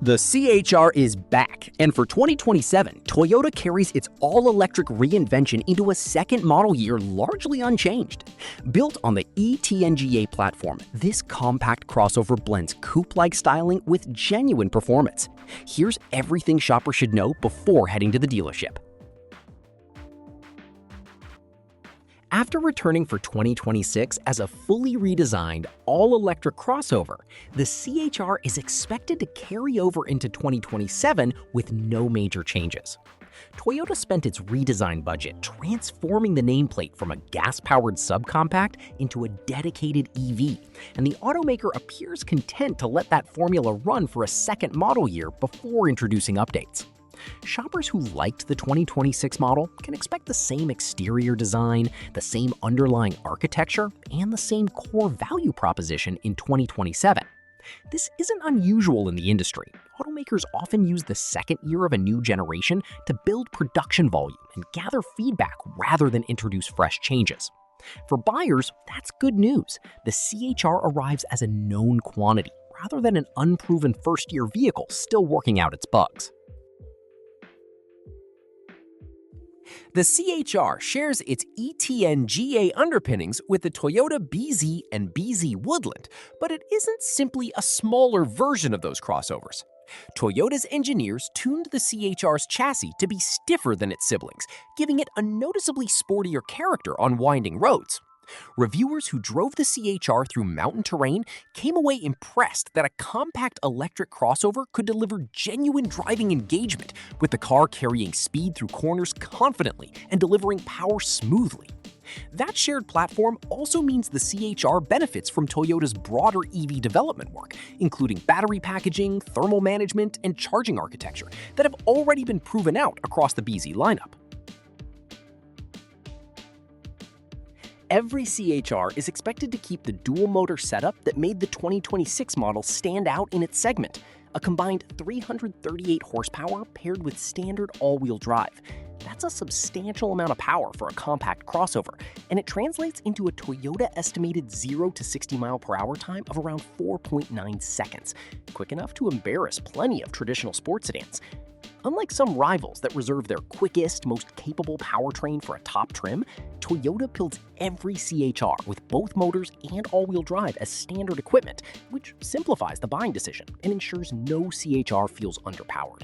The CHR is back, and for 2027, Toyota carries its all-electric reinvention into a second model year largely unchanged. Built on the e-TNGA platform, this compact crossover blends coupe-like styling with genuine performance. Here's everything shoppers should know before heading to the dealership. After returning for 2026 as a fully redesigned, all-electric crossover, the CHR is expected to carry over into 2027 with no major changes. Toyota spent its redesign budget transforming the nameplate from a gas-powered subcompact into a dedicated EV, and the automaker appears content to let that formula run for a second model year before introducing updates. Shoppers who liked the 2026 model can expect the same exterior design, the same underlying architecture, and the same core value proposition in 2027. This isn't unusual in the industry. Automakers often use the second year of a new generation to build production volume and gather feedback rather than introduce fresh changes. For buyers, that's good news. The CHR arrives as a known quantity rather than an unproven first-year vehicle still working out its bugs. The CHR shares its e-TNGA underpinnings with the Toyota BZ and BZ Woodland, but it isn't simply a smaller version of those crossovers. Toyota's engineers tuned the CHR's chassis to be stiffer than its siblings, giving it a noticeably sportier character on winding roads. Reviewers who drove the CHR through mountain terrain came away impressed that a compact electric crossover could deliver genuine driving engagement, with the car carrying speed through corners confidently and delivering power smoothly. That shared platform also means the CHR benefits from Toyota's broader EV development work, including battery packaging, thermal management, and charging architecture that have already been proven out across the BZ lineup. Every CHR is expected to keep the dual-motor setup that made the 2026 model stand out in its segment, a combined 338 horsepower paired with standard all-wheel drive. That's a substantial amount of power for a compact crossover, and it translates into a Toyota estimated 0 to 60 mile/hour time of around 4.9 seconds, quick enough to embarrass plenty of traditional sports sedans. Unlike some rivals that reserve their quickest, most capable powertrain for a top trim, Toyota builds every CHR with both motors and all-wheel drive as standard equipment, which simplifies the buying decision and ensures no CHR feels underpowered.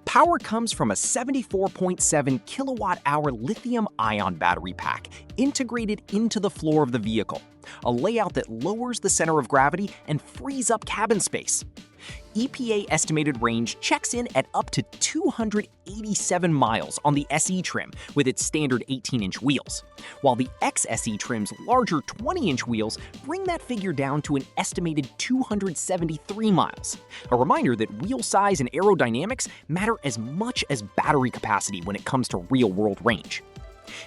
Power comes from a 74.7 kilowatt-hour lithium-ion battery pack integrated into the floor of the vehicle, a layout that lowers the center of gravity and frees up cabin space. EPA estimated range checks in at up to 287 miles on the SE trim with its standard 18-inch wheels, while the XSE trim's larger 20-inch wheels bring that figure down to an estimated 273 miles. A reminder that wheel size and aerodynamics matter as much as battery capacity when it comes to real-world range.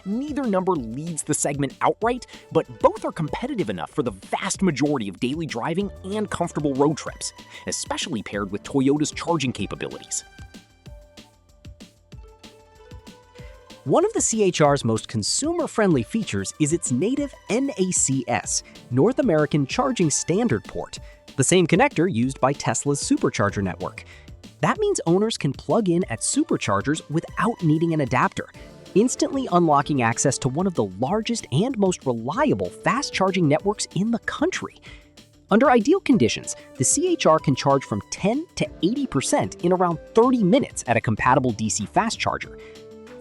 Neither number leads the segment outright, but both are competitive enough for the vast majority of daily driving and comfortable road trips, especially paired with Toyota's charging capabilities. One of the CHR's most consumer-friendly features is its native NACS, North American Charging Standard port, the same connector used by Tesla's supercharger network. That means owners can plug in at superchargers without needing an adapter, instantly unlocking access to one of the largest and most reliable fast-charging networks in the country. Under ideal conditions, the CHR can charge from 10 to 80% in around 30 minutes at a compatible DC fast charger.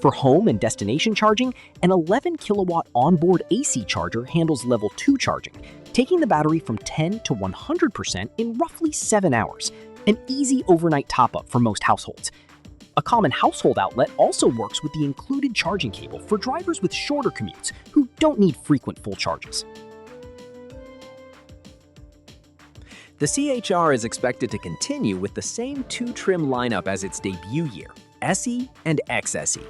For home and destination charging, an 11 kilowatt onboard AC charger handles level 2 charging, taking the battery from 10 to 100% in roughly 7 hours, an easy overnight top-up for most households. A common household outlet also works with the included charging cable for drivers with shorter commutes who don't need frequent full charges. The CHR is expected to continue with the same two-trim lineup as its debut year, SE and XSE.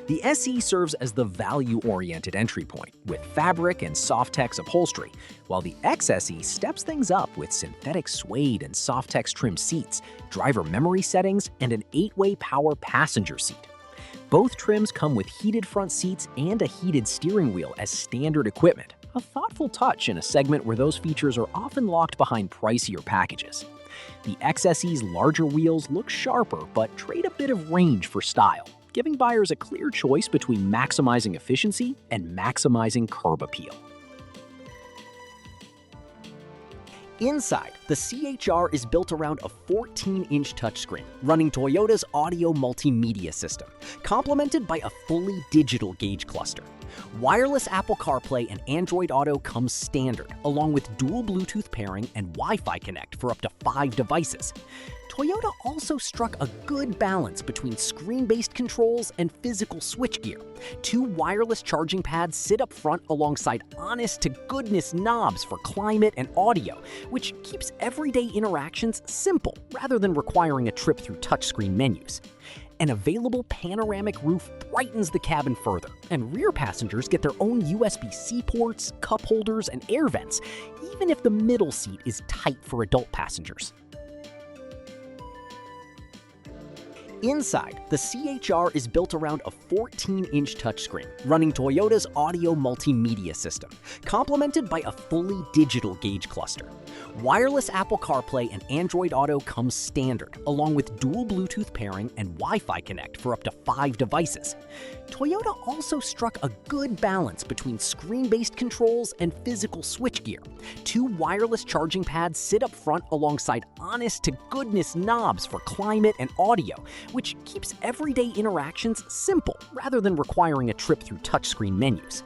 The SE serves as the value-oriented entry point, with fabric and Softex upholstery, while the XSE steps things up with synthetic suede and Softex trim seats, driver memory settings, and an 8-way power passenger seat. Both trims come with heated front seats and a heated steering wheel as standard equipment, A thoughtful touch in a segment where those features are often locked behind pricier packages. The XSE's larger wheels look sharper but trade a bit of range for style, giving buyers a clear choice between maximizing efficiency and maximizing curb appeal. Inside, the CHR is built around a 14-inch touchscreen running Toyota's audio multimedia system, complemented by a fully digital gauge cluster. Wireless Apple CarPlay and Android Auto comes standard, along with dual Bluetooth pairing and Wi-Fi Connect for up to 5 devices. Toyota also struck a good balance between screen-based controls and physical switchgear. 2 wireless charging pads sit up front alongside honest-to-goodness knobs for climate and audio, which keeps everyday interactions simple rather than requiring a trip through touchscreen menus. An available panoramic roof brightens the cabin further, and rear passengers get their own USB-C ports, cup holders, and air vents, even if the middle seat is tight for adult passengers. Inside, the CHR is built around a 14-inch touchscreen running Toyota's audio multimedia system, complemented by a fully digital gauge cluster. Wireless Apple CarPlay and Android Auto comes standard, along with dual Bluetooth pairing and Wi-Fi Connect for up to 5 devices. Toyota also struck a good balance between screen-based controls and physical switchgear. 2 wireless charging pads sit up front alongside honest-to-goodness knobs for climate and audio, which keeps everyday interactions simple rather than requiring a trip through touchscreen menus.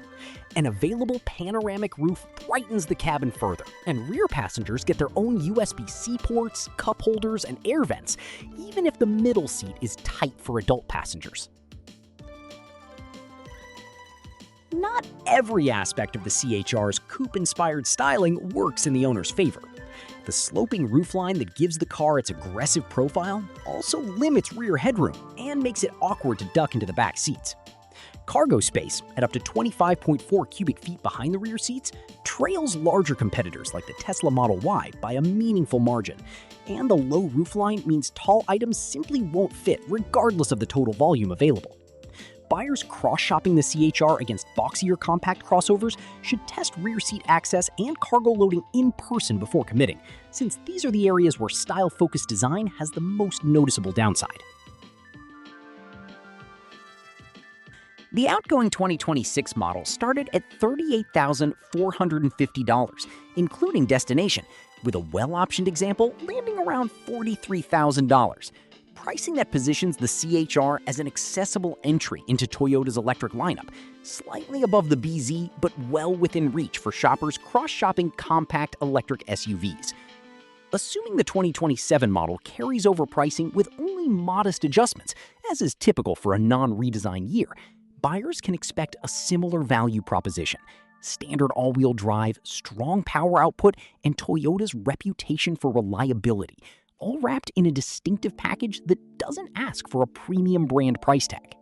An available panoramic roof brightens the cabin further, and rear passengers get their own USB-C ports, cup holders, and air vents, even if the middle seat is tight for adult passengers. Not every aspect of the CHR's coupe-inspired styling works in the owner's favor. The sloping roofline that gives the car its aggressive profile also limits rear headroom and makes it awkward to duck into the back seats. Cargo space, at up to 25.4 cubic feet behind the rear seats, trails larger competitors like the Tesla Model Y by a meaningful margin, and the low roofline means tall items simply won't fit regardless of the total volume available. Buyers cross-shopping the CHR against boxier compact crossovers should test rear seat access and cargo loading in person before committing, since these are the areas where style-focused design has the most noticeable downside. The outgoing 2026 model started at $38,450, including destination, with a well-optioned example landing around $43,000. Pricing that positions the CHR as an accessible entry into Toyota's electric lineup, slightly above the BZ but well within reach for shoppers cross-shopping compact electric SUVs. Assuming the 2027 model carries over pricing with only modest adjustments, as is typical for a non-redesign year, buyers can expect a similar value proposition: standard all-wheel drive, strong power output, and Toyota's reputation for reliability, all wrapped in a distinctive package that doesn't ask for a premium brand price tag.